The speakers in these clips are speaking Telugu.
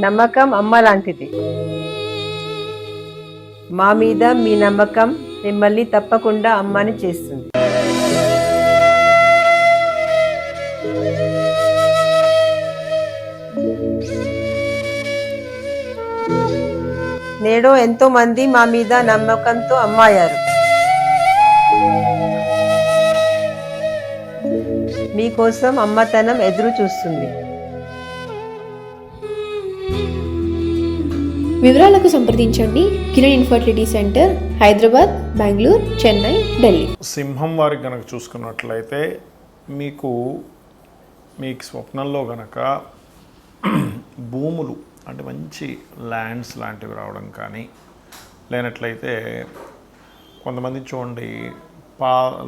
నమ్మకం అమ్మ లాంటిది. మా మీద మీ నమ్మకం మిమ్మల్ని తప్పకుండా అమ్మని చేస్తుంది. నేడు ఎంతో మంది మా మీద నమ్మకంతో అమ్మాయారు. మీకోసం అమ్మతనం ఎదురు చూస్తుంది. వివరాలకు సంప్రదించండి. Kiran infertility centre, Hyderabad, Bengaluru, Chennai, Delhi. సింహం వారికి కనుక చూసుకున్నట్లయితే మీకు స్వప్నంలో కనుక భూములు అంటే మంచి ల్యాండ్స్ లాంటివి రావడం కానీ, లేనట్లయితే కొంతమంది చూడండి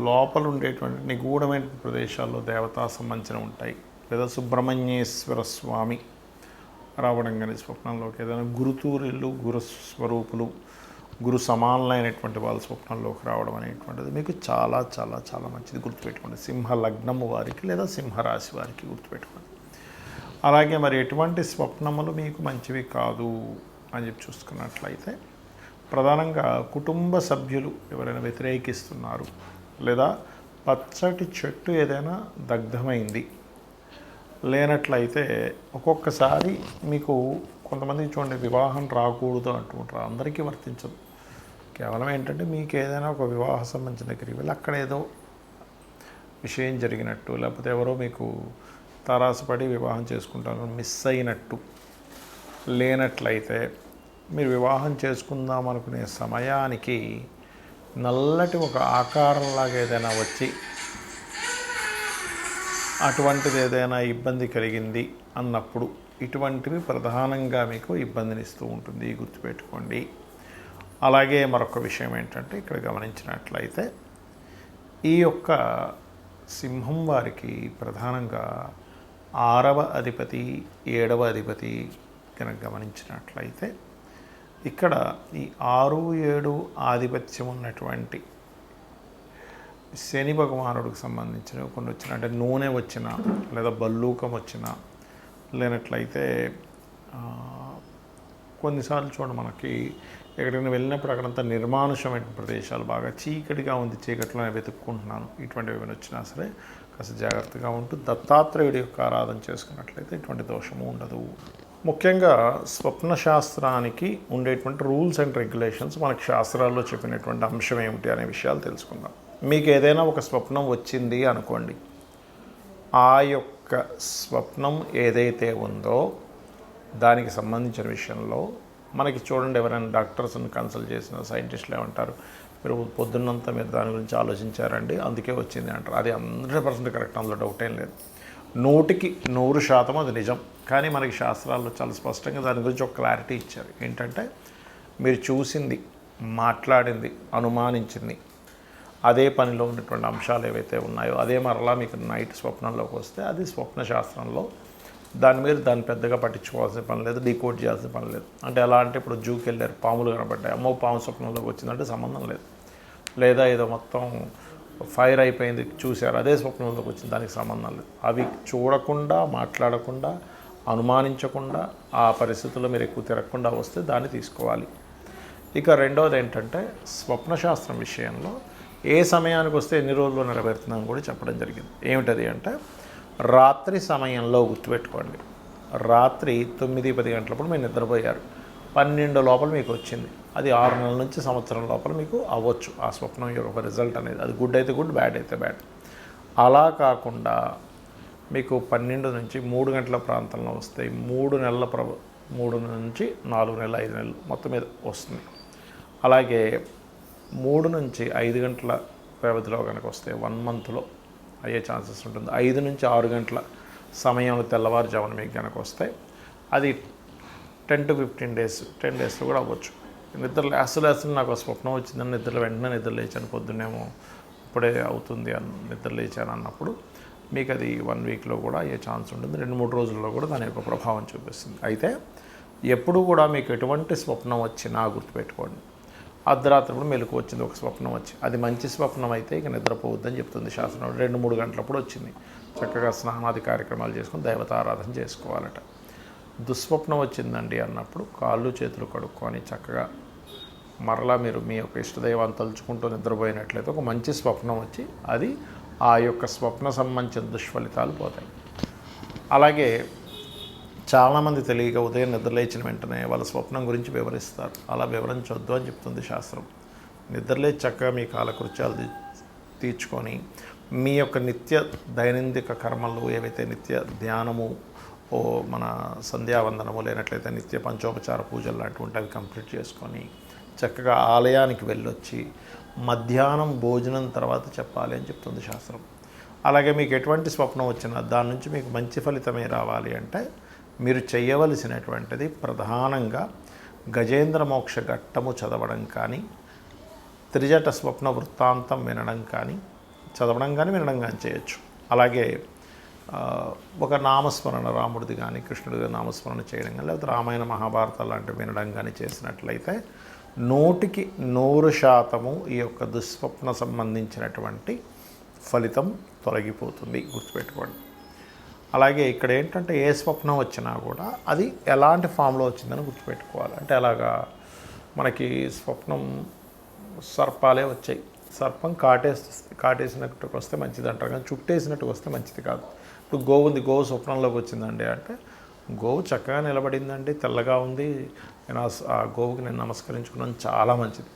లోపల ఉండేటువంటి నిగూఢమైన ప్రదేశాల్లో దేవతా సంబంధించినవి ఉంటాయి, లేదా సుబ్రహ్మణ్యేశ్వర స్వామి రావడం కానీ స్వప్నంలోకి, ఏదైనా గురుతూరిళ్ళు, గురు స్వరూపులు, గురు సమానులైనటువంటి వాళ్ళ స్వప్నంలోకి రావడం అనేటువంటిది మీకు చాలా చాలా చాలా మంచిది. గుర్తుపెట్టుకోండి. సింహ లగ్నము వారికి లేదా సింహరాశి వారికి గుర్తుపెట్టుకోండి. అలాగే మరి ఎటువంటి స్వప్నములు మీకు మంచివి కాదు అని చెప్పి చూసుకున్నట్లయితే, ప్రధానంగా కుటుంబ సభ్యులు ఎవరైనా వ్యతిరేకిస్తున్నారు, లేదా పచ్చటి చెట్టు ఏదైనా దగ్ధమైంది, లేనట్లయితే ఒక్కొక్కసారి మీకు కొంతమందికి చూడండి వివాహం రాకూడదు అంటుంటారు. అందరికీ వర్తించదు. కేవలం ఏంటంటే మీకు ఏదైనా ఒక వివాహ సంబంధించిన దగ్గరికి వెళ్ళి అక్కడ ఏదో విషయం జరిగినట్టు, లేకపోతే ఎవరో మీకు తారాసపడి వివాహం చేసుకుంటారు మిస్ అయినట్టు, లేనట్లయితే మీరు వివాహం చేసుకుందాం అనుకునే సమయానికి నల్లటి ఒక ఆకారంలాగా ఏదైనా వచ్చి అటువంటిది ఏదైనా ఇబ్బంది కలిగింది అన్నప్పుడు ఇటువంటివి ప్రధానంగా మీకు ఇబ్బందినిస్తూ ఉంటుంది. గుర్తుపెట్టుకోండి. అలాగే మరొక విషయం ఏంటంటే, ఇక్కడ గమనించినట్లయితే ఈ యొక్క సింహం వారికి ప్రధానంగా 6వ అధిపతి 7వ అధిపతి కనుక గమనించినట్లయితే, ఇక్కడ ఈ 6, 7 ఆధిపత్యం ఉన్నటువంటి శని భగవానుడికి సంబంధించినవి కొన్ని వచ్చిన, అంటే నూనె వచ్చిన, లేదా బల్లూకం వచ్చిన, లేనట్లయితే కొన్నిసార్లు చూడండి మనకి ఎక్కడికైనా వెళ్ళినప్పుడు అక్కడంతా నిర్మానుషమైన ప్రదేశాలు, బాగా చీకటిగా ఉంది, చీకటిలోనే వెతుక్కుంటున్నాను, ఇటువంటివి ఏమైనా వచ్చినా సరే కాస్త జాగ్రత్తగా ఉంటూ దత్తాత్రేయుడి యొక్క ఆరాధన చేసుకున్నట్లయితే ఇటువంటి దోషము ఉండదు. ముఖ్యంగా స్వప్న శాస్త్రానికి ఉండేటువంటి రూల్స్ అండ్ రెగ్యులేషన్స్, మనకి శాస్త్రాల్లో చెప్పినటువంటి అంశం ఏమిటి అనే విషయాలు తెలుసుకుందాం. మీకు ఏదైనా ఒక స్వప్నం వచ్చింది అనుకోండి, ఆ యొక్క స్వప్నం ఏదైతే ఉందో దానికి సంబంధించిన విషయంలో మనకి చూడండి, ఎవరైనా డాక్టర్స్ని కన్సల్ట్ చేసిన సైంటిస్టులు ఏమంటారు, మీరు పొద్దున్నంతా మీరు దాని గురించి ఆలోచించారండి అందుకే వచ్చింది అంటారు. అది 100% కరెక్ట్, అందులో డౌట్ ఏం లేదు. 100కి 100% అది నిజం. కానీ మనకి శాస్త్రాల్లో చాలా స్పష్టంగా దాని గురించి ఒక క్లారిటీ ఇచ్చారు. ఏంటంటే, మీరు చూసింది, మాట్లాడింది, అనుమానించింది, అదే పనిలో ఉన్నటువంటి అంశాలు ఏవైతే ఉన్నాయో అదే మరలా మీకు నైట్ స్వప్నంలోకి వస్తే అది స్వప్న శాస్త్రంలో దాన్ని పెద్దగా పట్టించుకోవాల్సిన పని లేదు, డీకోడ్ చేయాల్సిన పని లేదు. అంటే ఎలా అంటే, ఇప్పుడు జూకి వెళ్ళారు, పాములు కనబడ్డాయి, అమ్మో పాము స్వప్నంలోకి వచ్చిందంటే సంబంధం లేదు. లేదా ఏదో మొత్తం ఫైర్ అయిపోయింది చూశారు, అదే స్వప్నంలోకి వచ్చింది, దానికి సంబంధం లేదు. అవి చూడకుండా, మాట్లాడకుండా, అనుమానించకుండా, ఆ పరిస్థితుల్లో మీరు ఎక్కువ తిరగకుండా వస్తే దాన్ని తీసుకోవాలి. ఇక రెండవది ఏంటంటే, స్వప్నశాస్త్రం విషయంలో ఏ సమయానికి వస్తే ఎన్ని రోజుల్లో నెరవేరుతుందని కూడా చెప్పడం జరిగింది. ఏమిటది అంటే, రాత్రి సమయంలో గుర్తుపెట్టుకోండి, రాత్రి 9-10 గంటలప్పుడు మీరు నిద్రపోయారు, 12 లోపల మీకు వచ్చింది, అది 6 నెలల నుంచి సంవత్సరం లోపల మీకు అవ్వచ్చు ఆ స్వప్నం యొక్క రిజల్ట్ అనేది. అది గుడ్ అయితే గుడ్, బ్యాడ్ అయితే బ్యాడ్. అలా కాకుండా మీకు 12 నుంచి 3 గంటల ప్రాంతంలో వస్తాయి, 3 నుంచి 4 నెలలు 5 నెలలు మొత్తం మీద వస్తుంది. అలాగే 3 నుంచి 5 గంటల వ్యవధిలో కనుక వస్తే 1 మంత్లో అయ్యే ఛాన్సెస్ ఉంటుంది. 5 నుంచి 6 గంటల సమయంలో తెల్లవారుజామున మీకు కనుక వస్తే అది 10 to 15 days, 10 daysలో కూడా అవ్వచ్చు. నిద్ర లేస్తూ నాకు స్వప్నం వచ్చిందని వెంటనే నిద్ర లేచాను, పొద్దున్నేమో ఇప్పుడే అవుతుంది అని నిద్ర లేచాను అన్నప్పుడు మీకు అది 1 వీక్లో కూడా అయ్యే ఛాన్స్ ఉంటుంది. 2-3 రోజుల్లో కూడా దాని యొక్క ప్రభావం చూపిస్తుంది. అయితే ఎప్పుడు కూడా మీకు ఎటువంటి స్వప్నం వచ్చినా గుర్తుపెట్టుకోండి, అర్ధరాత్రిప్పుడు మెలకు వచ్చింది ఒక స్వప్నం వచ్చి, అది మంచి స్వప్నం అయితే ఇక నిద్రపోవద్దని చెప్తుంది శాస్త్రం. 2-3 గంటలప్పుడు వచ్చింది, చక్కగా స్నానాది కార్యక్రమాలు చేసుకుని దైవతారాధన చేసుకోవాలట. దుస్వప్నం వచ్చిందండి అన్నప్పుడు కాళ్ళు చేతులు కడుక్కొని చక్కగా మరలా మీరు మీ యొక్క ఇష్టదైవాన్ని తలుచుకుంటూ నిద్రపోయినట్లయితే ఒక మంచి స్వప్నం వచ్చి అది ఆ యొక్క స్వప్న సంబంధించిన దుష్ఫలితాలు పోతాయి. అలాగే చాలామంది తెలియక ఉదయం నిద్రలేచిన వెంటనే వాళ్ళ స్వప్నం గురించి వివరిస్తారు. అలా వివరించవద్దు అని చెప్తుంది శాస్త్రం. నిద్రలేచి చక్కగా మీ కాలకృత్యాలు తీర్చుకొని మీ యొక్క నిత్య దైనందిక కర్మలు ఏవైతే నిత్య ధ్యానము మన సంధ్యావందనము లేనట్లయితే నిత్య పంచోపచార పూజలు లాంటివి అవి కంప్లీట్ చేసుకొని చక్కగా ఆలయానికి వెళ్ళొచ్చి మధ్యాహ్నం భోజనం తర్వాత చెప్పాలి అని చెప్తుంది శాస్త్రం. అలాగే మీకు ఎటువంటి స్వప్నం వచ్చినా దాని నుంచి మీకు మంచి ఫలితమే రావాలి అంటే మీరు చేయవలసినటువంటిది ప్రధానంగా గజేంద్ర మోక్ష ఘట్టము చదవడం కానీ, త్రిజట స్వప్న వృత్తాంతం వినడం కానీ, చదవడం కానీ వినడం కానీ చేయొచ్చు. అలాగే ఒక నామస్మరణ రాముడిది కానీ కృష్ణుడిది నామస్మరణ చేయడం కానీ లేకపోతే రామాయణ మహాభారతాలు లాంటివి వినడం కానీ చేసినట్లయితే 100% ఈ యొక్క దుస్వప్న సంబంధించినటువంటి ఫలితం తొలగిపోతుంది, గుర్తుపెట్టుకోండి. అలాగే ఇక్కడ ఏంటంటే ఏ స్వప్నం వచ్చినా కూడా అది ఎలాంటి ఫామ్లో వచ్చిందని గుర్తుపెట్టుకోవాలి. అంటే అలాగా మనకి స్వప్నం సర్పాలే వచ్చాయి. సర్పం కాటేసినట్టుకు వస్తే మంచిది అంటారు, కానీ చుట్టేసినట్టుకు వస్తే మంచిది కాదు. ఇప్పుడు గోవు ఉంది, గోవు స్వప్నంలోకి వచ్చిందండి అంటే గోవు చక్కగా నిలబడిందండి, తెల్లగా ఉంది, నేను ఆ గోవుకి నేను నమస్కరించుకున్నాను, చాలా మంచిది.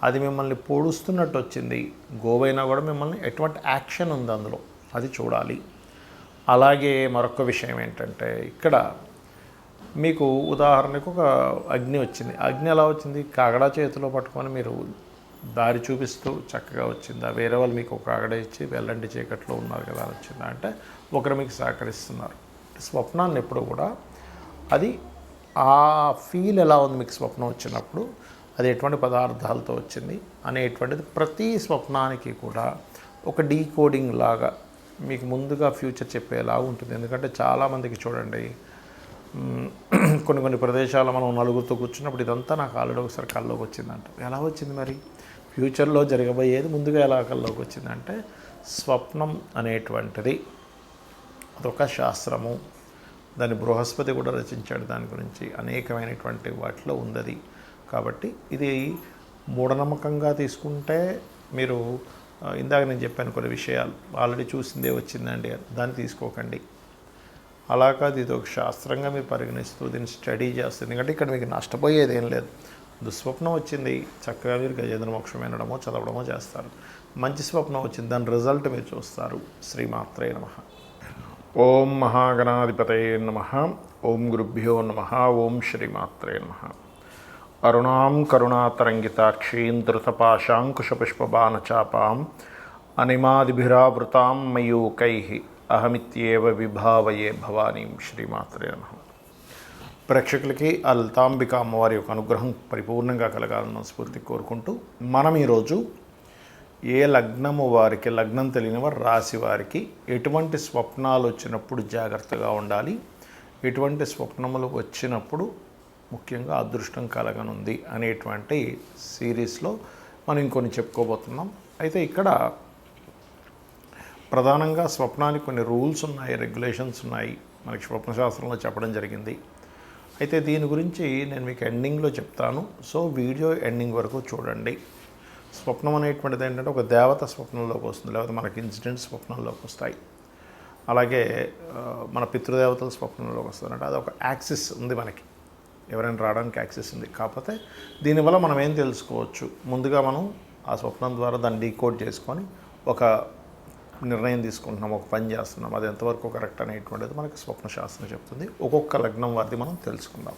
అది మిమ్మల్ని పొడుస్తున్నట్టు వచ్చింది, గోవైనా కూడా మిమ్మల్ని ఎటువంటి యాక్షన్ ఉంది అందులో, అది చూడాలి. అలాగే మరొక విషయం ఏంటంటే ఇక్కడ మీకు ఉదాహరణకు ఒక అగ్ని వచ్చింది. అగ్ని ఎలా వచ్చింది? కాగడా చేతిలో పట్టుకొని మీరు దారి చూపిస్తూ చక్కగా వచ్చిందా? వేరే వాళ్ళు మీకు ఒక కాగడ ఇచ్చి వెళ్ళండి చీకట్లో ఉన్నారు కదా అని వచ్చిందా? అంటే ఒకరు మీకు సహకరిస్తున్నారు. స్వప్నాన్ని ఎప్పుడు కూడా అది ఆ ఫీల్ ఎలా ఉంది మీకు స్వప్నం వచ్చినప్పుడు, అది ఎటువంటి పదార్థాలతో వచ్చింది అనేటువంటిది ప్రతి స్వప్నానికి కూడా ఒక డీకోడింగ్ లాగా మీకు ముందుగా ఫ్యూచర్ చెప్పేలా ఉంటుంది. ఎందుకంటే చాలామందికి చూడండి, కొన్ని ప్రదేశాల్లో మనం నలుగురితో కూర్చున్నప్పుడు ఇదంతా నాకు ఆల్రెడీ ఒకసారి కల్లోకి వచ్చిందంట. ఎలా వచ్చింది మరి? ఫ్యూచర్లో జరగబోయేది ముందుగా ఎలా కల్లోకి వచ్చిందంటే స్వప్నం అనేటువంటిది అదొక శాస్త్రము. దాన్ని బృహస్పతి కూడా రచించాడు, దాని గురించి అనేకమైనటువంటి వాటిలో ఉంది. కాబట్టి ఇది మూఢనమ్మకంగా తీసుకుంటే మీరు ఇందాక నేను చెప్పాను కొన్ని విషయాలు ఆల్రెడీ చూసిందే వచ్చిందండి దాన్ని తీసుకోకండి. అలా కాదు, ఇది ఒక శాస్త్రంగా మీరు పరిగణిస్తూ దీన్ని స్టడీ చేస్తుంది. ఎందుకంటే ఇక్కడ మీకు నష్టపోయేది ఏం లేదు. దుస్వప్నం వచ్చింది, చక్కగా మీరు గజేంద్ర మోక్షం వినడమో చదవడమో చేస్తారు. మంచి స్వప్నం వచ్చింది, దాని రిజల్ట్ మీరు చూస్తారు. శ్రీమాత్రే నమః. ఓం మహాగణాధిపతయే నమః. ఓం గురుభ్యో నమః. ఓం శ్రీమాత్రే నమః. అరుణాం కరుణాతరంగితాక్షీం ధృతపాశాంకుశపుష్పబాణచాపాం అనిమాదిభిరావృతాం మయూకైః అహమిత్యేవ విభావయే భవానీం. శ్రీమాత్రే నమః. ప్రేక్షకులకి ఆ లలితాంబిక అమ్మవారి యొక్క అనుగ్రహం పరిపూర్ణంగా కలగాలన్న స్ఫూర్తి కోరుకుంటూ మనం ఈరోజు ఏ లగ్నము వారికి, లగ్నం తెలియని వారు రాశి వారికి ఎటువంటి స్వప్నాలు వచ్చినప్పుడు జాగ్రత్తగా ఉండాలి, ఎటువంటి స్వప్నములు వచ్చినప్పుడు ముఖ్యంగా అదృష్టం కలగనుంది అనేటువంటి సిరీస్లో మనం ఇంకొన్ని చెప్పుకోబోతున్నాం. అయితే ఇక్కడ ప్రధానంగా స్వప్నానికి కొన్ని రూల్స్ ఉన్నాయి, రెగ్యులేషన్స్ ఉన్నాయి, మనకి స్వప్నశాస్త్రంలో చెప్పడం జరిగింది. అయితే దీని గురించి నేను మీకు ఎండింగ్లో చెప్తాను. సో వీడియో ఎండింగ్ వరకు చూడండి. స్వప్నం అనేటువంటిది ఏంటంటే ఒక దేవత స్వప్నంలోకి వస్తుంది, లేకపోతే మనకి ఇన్సిడెంట్స్ స్వప్నంలోకి వస్తాయి. అలాగే మన పితృదేవతల స్వప్నంలోకి వస్తుందంటే అది ఒక యాక్సిస్ ఉంది, మనకి ఎవరైనా రావడానికి యాక్సిస్ ఉంది. కాకపోతే దీనివల్ల మనం ఏం తెలుసుకోవచ్చు, ముందుగా మనం ఆ స్వప్నం ద్వారా దాన్ని డీకోడ్ చేసుకొని ఒక నిర్ణయం తీసుకుంటున్నాం, ఒక పని చేస్తున్నాం, అది ఎంతవరకు కరెక్ట్ అనేటువంటిది మనకి స్వప్నశాస్త్రం చెప్తుంది. ఒక్కొక్క లగ్నం వారిది మనం తెలుసుకుందాం.